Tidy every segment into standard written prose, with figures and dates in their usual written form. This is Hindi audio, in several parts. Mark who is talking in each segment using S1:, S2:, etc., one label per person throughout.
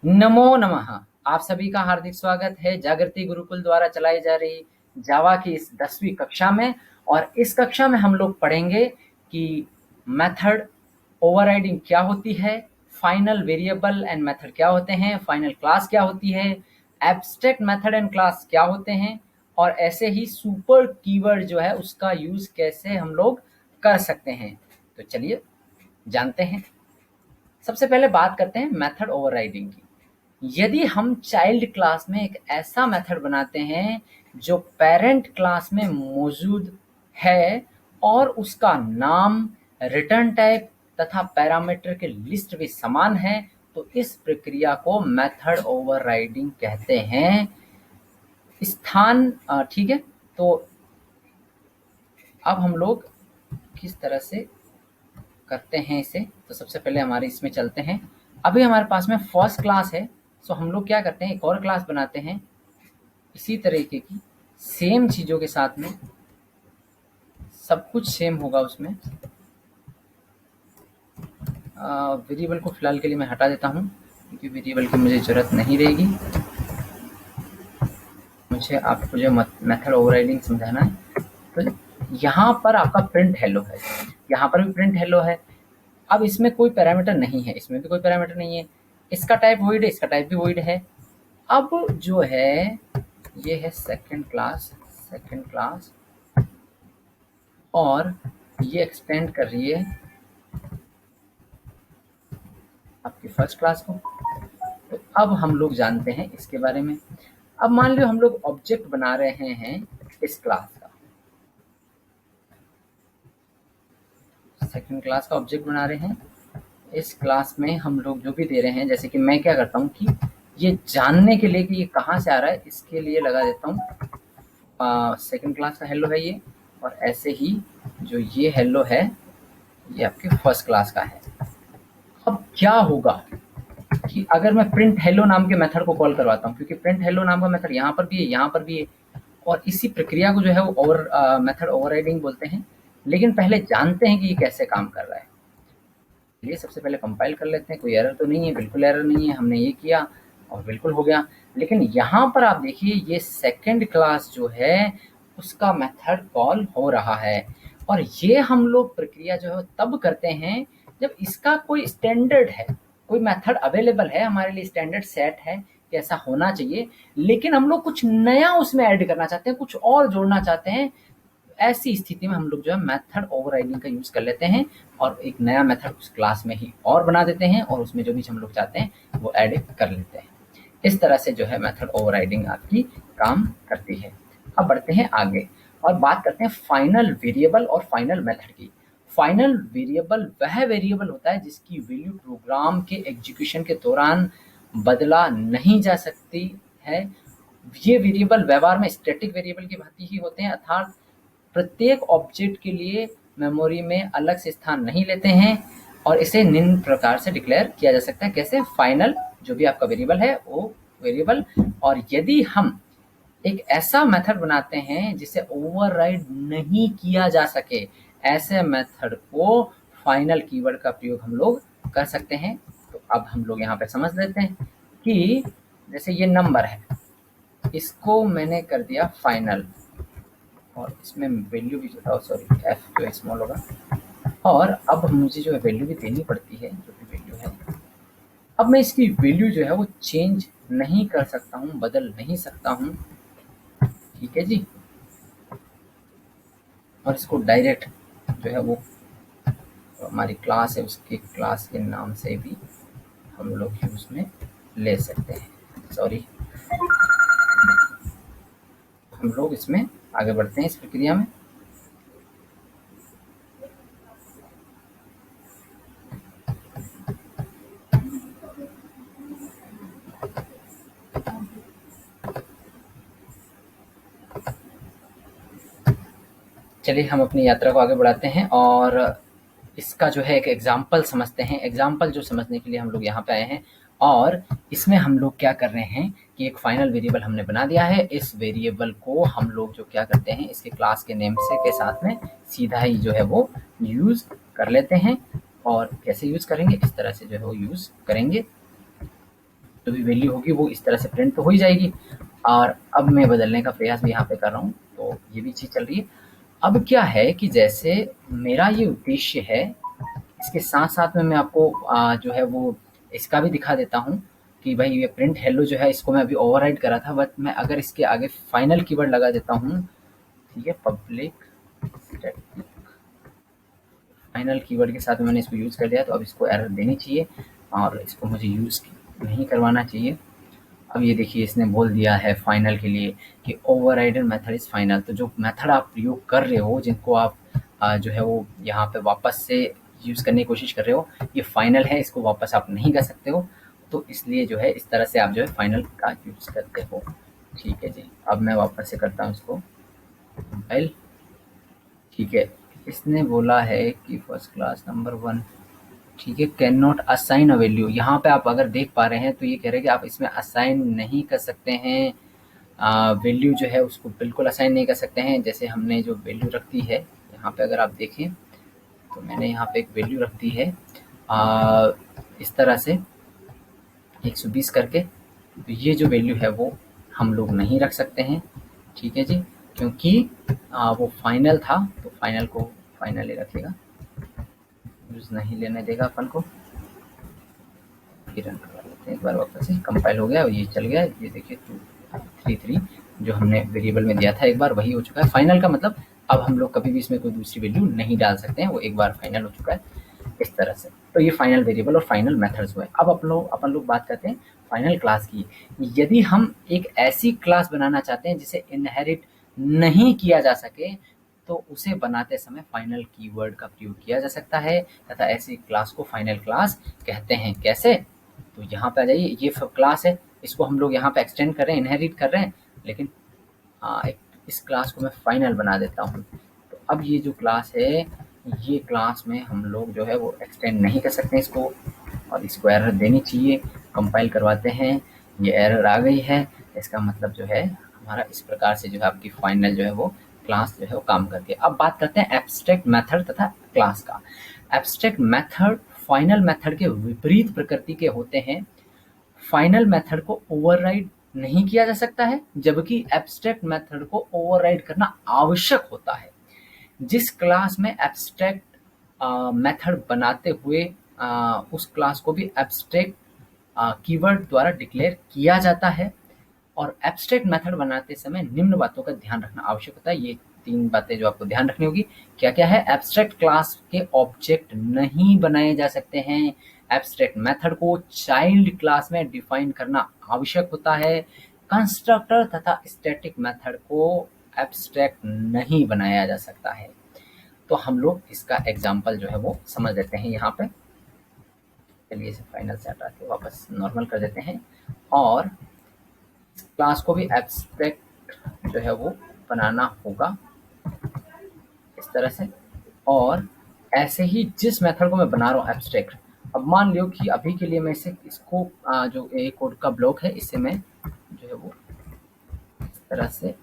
S1: नमो नमः। आप सभी का हार्दिक स्वागत है जागृति गुरुकुल द्वारा चलाई जा रही जावा की इस 10वीं कक्षा में। और इस कक्षा में हम लोग पढ़ेंगे कि मेथड ओवरराइडिंग क्या होती है, फाइनल वेरिएबल एंड मेथड क्या होते हैं, फाइनल क्लास क्या होती है, एब्स्ट्रैक्ट मेथड एंड क्लास क्या होते हैं, और ऐसे ही सुपर कीवर्ड जो है उसका यूज कैसे हम लोग कर सकते हैं। तो चलिए जानते हैं। सबसे पहले बात करते हैं मेथड ओवरराइडिंग की। यदि हम चाइल्ड क्लास में एक ऐसा मेथड बनाते हैं जो पेरेंट क्लास में मौजूद है और उसका नाम, रिटर्न टाइप तथा पैरामीटर के लिस्ट भी समान है, तो इस प्रक्रिया को मेथड ओवरराइडिंग कहते हैं। स्थान ठीक है। तो अब हम लोग किस तरह से करते हैं इसे, तो सबसे पहले हमारे इसमें चलते हैं। अभी हमारे पास में फर्स्ट क्लास है, सो हम लोग क्या करते हैं, एक और क्लास बनाते हैं इसी तरीके की, सेम चीज़ों के साथ में, सब कुछ सेम होगा उसमें। वेरिएबल को फिलहाल के लिए मैं हटा देता हूँ क्योंकि वेरिएबल की मुझे ज़रूरत नहीं रहेगी। मुझे आपको जो मेथड ओवरराइडिंग समझाना है, तो यहाँ पर आपका प्रिंट हेलो है, यहाँ पर भी प्रिंट हेलो है। अब इसमें कोई पैरामीटर नहीं है, इसमें भी कोई पैरामीटर नहीं है। इसका टाइप वॉइड है, इसका टाइप भी वॉइड है। अब जो है ये है सेकंड क्लास और ये एक्सपेंड कर रही है आपकी फर्स्ट क्लास को। तो अब हम लोग जानते हैं इसके बारे में। अब मान लो हम लोग ऑब्जेक्ट बना रहे हैं इस क्लास का, सेकंड क्लास का ऑब्जेक्ट बना रहे हैं। इस क्लास में हम लोग जो भी दे रहे हैं, जैसे कि मैं क्या करता हूँ कि ये जानने के लिए कि ये कहाँ से आ रहा है, इसके लिए लगा देता हूँ सेकंड क्लास का हेलो है ये, और ऐसे ही जो ये हेलो है ये आपके फर्स्ट क्लास का है। अब क्या होगा कि अगर मैं प्रिंट हेलो नाम के मेथड को कॉल करवाता हूँ, क्योंकि प्रिंट हेलो नाम का मेथड यहाँ पर भी है, यहाँ पर भी है, और इसी प्रक्रिया को जो है वो मेथड ओवरराइडिंग बोलते हैं। लेकिन पहले जानते हैं कि ये कैसे काम कर रहा है। ये सबसे पहले कंपाइल कर लेते हैं। कोई एरर तो नहीं है, बिल्कुल एरर नहीं है, हमने ये किया और बिल्कुल हो गया। लेकिन यहाँ पर आप देखिए ये सेकंड क्लास जो है उसका मेथड कॉल हो रहा है, और ये हम लोग प्रक्रिया जो है तब करते हैं जब इसका कोई स्टैंडर्ड है, कोई मेथड अवेलेबल है, हमारे लिए स्टैंडर्ड सेट है कि ऐसा होना चाहिए, लेकिन हम लोग कुछ नया उसमें ऐड करना चाहते हैं, कुछ और जोड़ना चाहते हैं। ऐसी स्थिति में हम लोग जो है मेथड ओवरराइडिंग का यूज़ कर लेते हैं और एक नया मेथड उस क्लास में ही और बना देते हैं, और उसमें जो भी हम लोग चाहते हैं वो ऐड कर लेते हैं। इस तरह से जो है मेथड ओवरराइडिंग आपकी काम करती है। अब बढ़ते हैं आगे और बात करते हैं फाइनल वेरिएबल और फाइनल मेथड की। फाइनल वेरिएबल वह वेरिएबल होता है जिसकी वैल्यू प्रोग्राम के एग्जीक्यूशन के दौरान बदला नहीं जा सकती है। ये वेरिएबल व्यवहार में स्टैटिक वेरिएबल की भांति ही होते हैं, अर्थात प्रत्येक ऑब्जेक्ट के लिए मेमोरी में अलग से स्थान नहीं लेते हैं, और इसे निम्न प्रकार से डिक्लेयर किया जा सकता है। कैसे? फाइनल जो भी आपका वेरिएबल है वो वेरिएबल, और यदि हम एक ऐसा मेथड बनाते हैं जिसे ओवरराइड नहीं किया जा सके, ऐसे मेथड को फाइनल कीवर्ड का प्रयोग हम लोग कर सकते हैं। तो अब हम लोग यहाँ पे समझ लेते हैं कि जैसे ये नंबर है, इसको मैंने कर दिया फाइनल, और इसमें वैल्यू भी सॉरी एफ जो स्मॉल होगा, और अब मुझे जो है वैल्यू भी देनी पड़ती है, जो भी वैल्यू है। अब मैं इसकी वैल्यू जो है वो चेंज नहीं कर सकता हूँ, बदल नहीं सकता हूँ, ठीक है जी। और इसको डायरेक्ट जो है वो हमारी क्लास है उसके क्लास के नाम से भी हम लोग यूज में ले सकते हैं। सॉरी, हम लोग इसमें आगे बढ़ते हैं इस प्रक्रिया में। चलिए हम अपनी यात्रा को आगे बढ़ाते हैं और इसका जो है एक एग्जाम्पल समझते हैं। एग्जाम्पल जो समझने के लिए हम लोग यहाँ पे आए हैं, और इसमें हम लोग क्या कर रहे हैं कि एक फाइनल वेरिएबल हमने बना दिया है। इस वेरिएबल को हम लोग जो क्या करते हैं, इसके क्लास के नेम से के साथ में सीधा ही जो है वो यूज़ कर लेते हैं। और कैसे यूज़ करेंगे, इस तरह से जो है वो यूज़ करेंगे। जो भी वैल्यू होगी वो इस तरह से प्रिंट तो हो ही जाएगी। और अब मैं बदलने का प्रयास भी यहाँ पे कर रहा हूँ, तो ये भी चीज़ चल रही है। अब क्या है कि जैसे मेरा ये उद्देश्य है, इसके साथ-साथ में मैं आपको जो है वो इसका भी दिखा देता हूँ कि भाई ये प्रिंट हेलो जो है इसको मैं अभी ओवरराइड करा था, बट मैं अगर इसके आगे फाइनल कीवर्ड लगा देता हूँ, ठीक है, पब्लिक स्टैटिक फाइनल कीवर्ड के साथ मैंने इसको यूज़ कर लिया, तो अब इसको एरर देनी चाहिए और इसको मुझे यूज़ नहीं करवाना चाहिए। अब ये देखिए इसने बोल दिया है फाइनल के लिए कि ओवरराइडर मेथड इज़ फाइनल। तो जो मेथड आप प्रयोग कर रहे हो, जिनको आप जो है वो यहाँ पे वापस से यूज़ करने की कोशिश कर रहे हो, ये फाइनल है, इसको वापस आप नहीं कर सकते हो। तो इसलिए जो है इस तरह से आप जो है फाइनल का यूज़ करते हो। ठीक है जी, अब मैं वापस से करता हूँ इसको कंपाइल। ठीक है, इसने बोला है कि फर्स्ट क्लास नंबर 1, ठीक है, can not assign a value. यहाँ पे आप अगर देख पा रहे हैं तो ये कह रहे हैं कि आप इसमें असाइन नहीं कर सकते हैं, वैल्यू जो है उसको बिल्कुल असाइन नहीं कर सकते हैं। जैसे हमने जो वैल्यू रख दी है यहाँ पे, अगर आप देखें तो मैंने यहाँ पे एक वैल्यू रख दी है इस तरह से 120 करके। तो ये जो वैल्यू है वो हम लोग नहीं रख सकते हैं, ठीक है जी, क्योंकि वो फाइनल था, तो फाइनल को फाइनल ही रखेगा, यूज़ नहीं लेने देगा अपन को। रन करवा लेते हैं एक बार, वापस से कंपाइल हो गया और ये चल गया। ये देखिए 233 जो हमने वेरिएबल में दिया था एक बार, वही हो चुका है। फाइनल का मतलब अब हम लोग कभी भी इसमें कोई दूसरी वैल्यू नहीं डाल सकते हैं, वो एक बार फाइनल हो चुका है इस तरह से। तो ये फाइनल वेरिएबल और फाइनल मेथड्स हुए। अब अपन लोग बात करते हैं फाइनल क्लास की। यदि हम एक ऐसी क्लास बनाना चाहते हैं जिसे इनहेरिट नहीं किया जा सके, तो उसे बनाते समय फाइनल कीवर्ड का प्रयोग किया जा सकता है तथा ऐसी क्लास को फाइनल क्लास कहते हैं। कैसे? तो यहाँ पे आ जाइए, ये क्लास है, इसको हम लोग यहाँ पे एक्सटेंड कर रहे हैं, इनहेरिट कर रहे हैं, लेकिन इस क्लास को मैं फाइनल बना देता हूँ। तो अब ये जो क्लास है, ये क्लास में हम लोग जो है वो एक्सटेंड नहीं कर सकते इसको, और इसको एरर देनी चाहिए। कंपाइल करवाते हैं, ये एरर आ गई है, इसका मतलब जो है हमारा इस प्रकार से जो है आपकी फाइनल जो है वो क्लास जो है वो काम करती है। अब बात करते हैं एब्स्ट्रैक्ट मेथड तथा क्लास का। एब्स्ट्रैक्ट मेथड फाइनल मेथड के विपरीत प्रकृति के होते हैं। फाइनल मेथड को ओवरराइड नहीं किया जा सकता है, जबकि एब्स्ट्रैक्ट मेथड को ओवरराइड करना आवश्यक होता है। जिस क्लास में एब्स्ट्रैक्ट मेथड बनाते हुए उस क्लास को भी एब्स्ट्रैक्ट कीवर्ड द्वारा डिक्लेयर किया जाता है। और एब्स्ट्रैक्ट मेथड बनाते समय निम्न बातों का ध्यान रखना आवश्यक होता है। ये 3 बातें जो आपको ध्यान रखनी होगी। क्या-क्या है? एब्स्ट्रैक्ट क्लास के ऑब्जेक्ट नहीं बनाए जा सकते हैं। एब्स्ट्रैक्ट मेथड को चाइल्ड क्लास में डिफाइन करना आवश्यक होता है। कंस्ट्रक्टर तथा स्टैटिक मेथड को एब्स्ट्रैक्ट नहीं बनाया जा सकता है। तो हम लोग इसका एग्जाम्पल जो है वो समझ लेते हैं यहाँ पे। चलिए इसे फाइनल से हटा के वापस नॉर्मल कर देते हैं, और क्लास को भी एब्स्ट्रैक्ट जो है वो बनाना होगा इस तरह से। और ऐसे ही जिस मेथड को मैं बना रहा हूँ एब्स्ट्रैक्ट, अब मान लो कि अभी के लिए मैं इसको जो ए कोड का ब्लॉक है, इससे मैं जो है वो इस तरह से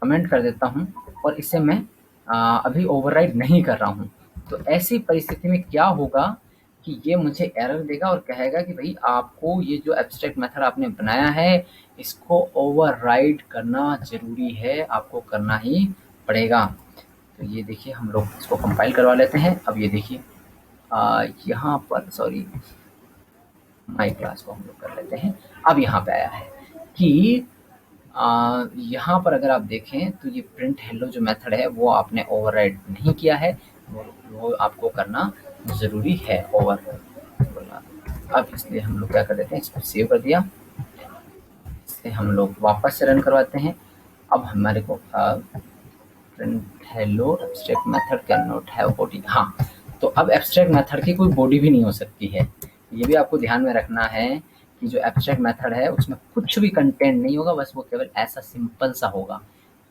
S1: कमेंट कर देता हूँ, और इसे मैं अभी ओवरराइड नहीं कर रहा हूँ। तो ऐसी परिस्थिति में क्या होगा कि ये मुझे एरर देगा और कहेगा कि भाई आपको ये जो एब्स्ट्रैक्ट मेथड आपने बनाया है, इसको ओवरराइड करना ज़रूरी है, आपको करना ही पड़ेगा। तो ये देखिए हम लोग इसको कंपाइल करवा लेते हैं। अब ये देखिए यहाँ पर सॉरी माई क्लास को हम लोग कर लेते हैं। अब यहाँ पे आया है कि यहाँ पर अगर आप देखें तो ये प्रिंट हेलो जो मेथड है वो आपने ओवरराइड नहीं किया है, वो आपको करना ज़रूरी है ओवरराइड। अब इसलिए हम लोग क्या कर देते हैं, इसको सेव कर दिया, इसे हम लोग वापस से रन करवाते हैं। अब हमारे को print hello abstract method can not have body. हाँ, तो अब एब्स्ट्रैक्ट मेथड की कोई बॉडी भी नहीं हो सकती है। ये भी आपको ध्यान में रखना है कि जो एब्स्ट्रैक्ट मेथड है उसमें कुछ भी कंटेंट नहीं होगा, बस वो केवल ऐसा सिंपल सा होगा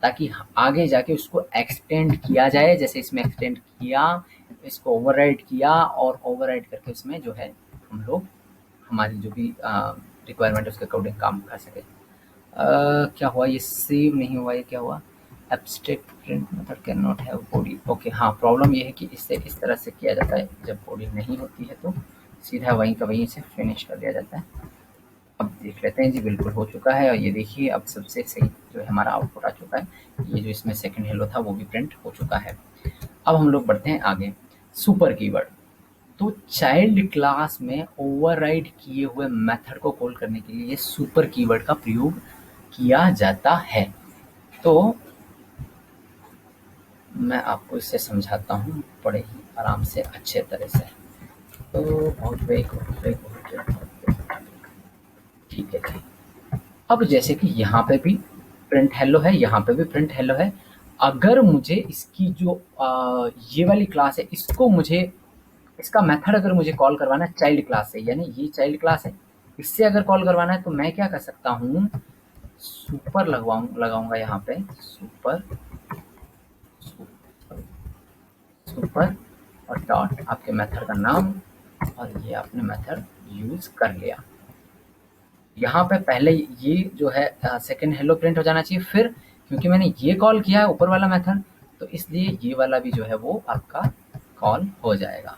S1: ताकि आगे जाके उसको एक्सटेंड किया जाए। जैसे इसमें एक्सटेंड किया, इसको ओवरराइड किया, और ओवरराइड करके उसमें जो है हम लोग हमारी जो भी रिक्वायरमेंट है उसके अकॉर्डिंग काम कर सके। क्या हुआ, ये सेव नहीं हुआ, ये क्या हुआ, abstract print method can not have body. Okay, हाँ, प्रॉब्लम ये है कि इससे इस तरह से किया जाता है, जब बॉडी नहीं होती है तो सीधा वहीं का वहीं से फिनिश कर दिया जाता है। अब देख लेते हैं जी, बिल्कुल हो चुका है और ये देखिए अब सबसे सही जो है हमारा आउटपुट आ चुका है। ये जो इसमें सेकंड हेलो था वो भी प्रिंट हो चुका है। अब हम लोग बढ़ते हैं आगे, सुपर कीवर्ड। तो चाइल्ड क्लास में ओवरराइड किए हुए मेथड को कॉल करने के लिए सुपर कीवर्ड का प्रयोग किया जाता है। तो मैं आपको इसे समझाता हूँ बड़े ही आराम से, अच्छे तरह से। तो बहुत ठीक है जी। अब जैसे कि यहाँ पे भी प्रिंट हेलो है, यहाँ पे भी प्रिंट हेलो है। अगर मुझे इसकी जो ये वाली क्लास है, इसको मुझे इसका मेथड अगर मुझे कॉल करवाना है चाइल्ड क्लास से, यानी ये चाइल्ड क्लास है, इससे अगर कॉल करवाना है तो मैं क्या कर सकता हूँ, सुपर लगाऊंगा यहाँ पे, सुपर सुपर और डॉट आपके मेथड का नाम, और ये आपने मेथड यूज कर लिया। यहाँ पे पहले ये जो है सेकंड हेलो प्रिंट हो जाना चाहिए, फिर क्योंकि मैंने ये कॉल किया है ऊपर वाला मेथड, तो इसलिए ये वाला भी जो है वो आपका कॉल हो जाएगा।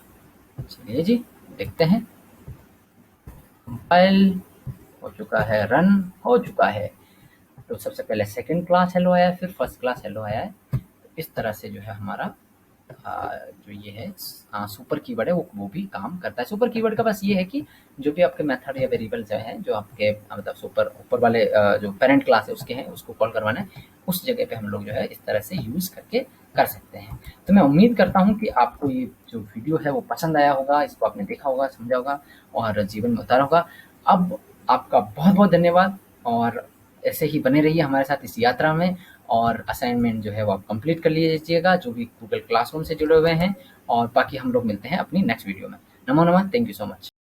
S1: चलिए जी देखते हैं। कंपाइल हो चुका है, रन हो चुका है। तो सबसे पहले सेकंड क्लास हेलो आया है, फिर फर्स्ट क्लास हेलो आया है। तो इस तरह से जो है हमारा जो ये है सुपर कीवर्ड है वो भी काम करता है। सुपर कीवर्ड का बस ये है कि जो भी आपके मेथड या वेरिएबल जो है, जो आपके मतलब सुपर ऊपर वाले जो पेरेंट क्लास है उसके हैं, उसको कॉल करवाना है, उस जगह पे हम लोग जो है इस तरह से यूज़ करके कर सकते हैं। तो मैं उम्मीद करता हूँ कि आपको ये जो वीडियो है वो पसंद आया होगा, इसको आपने देखा होगा, समझा होगा और जीवन में उतारा होगा। अब आपका बहुत-बहुत धन्यवाद और ऐसे ही बने रहिए हमारे साथ इस यात्रा में, और असाइनमेंट जो है वो आप कंप्लीट कर लीजिएगा जो भी गूगल क्लासरूम से जुड़े हुए हैं, और बाकी हम लोग मिलते हैं अपनी नेक्स्ट वीडियो में। नमो नमः, थैंक यू सो मच।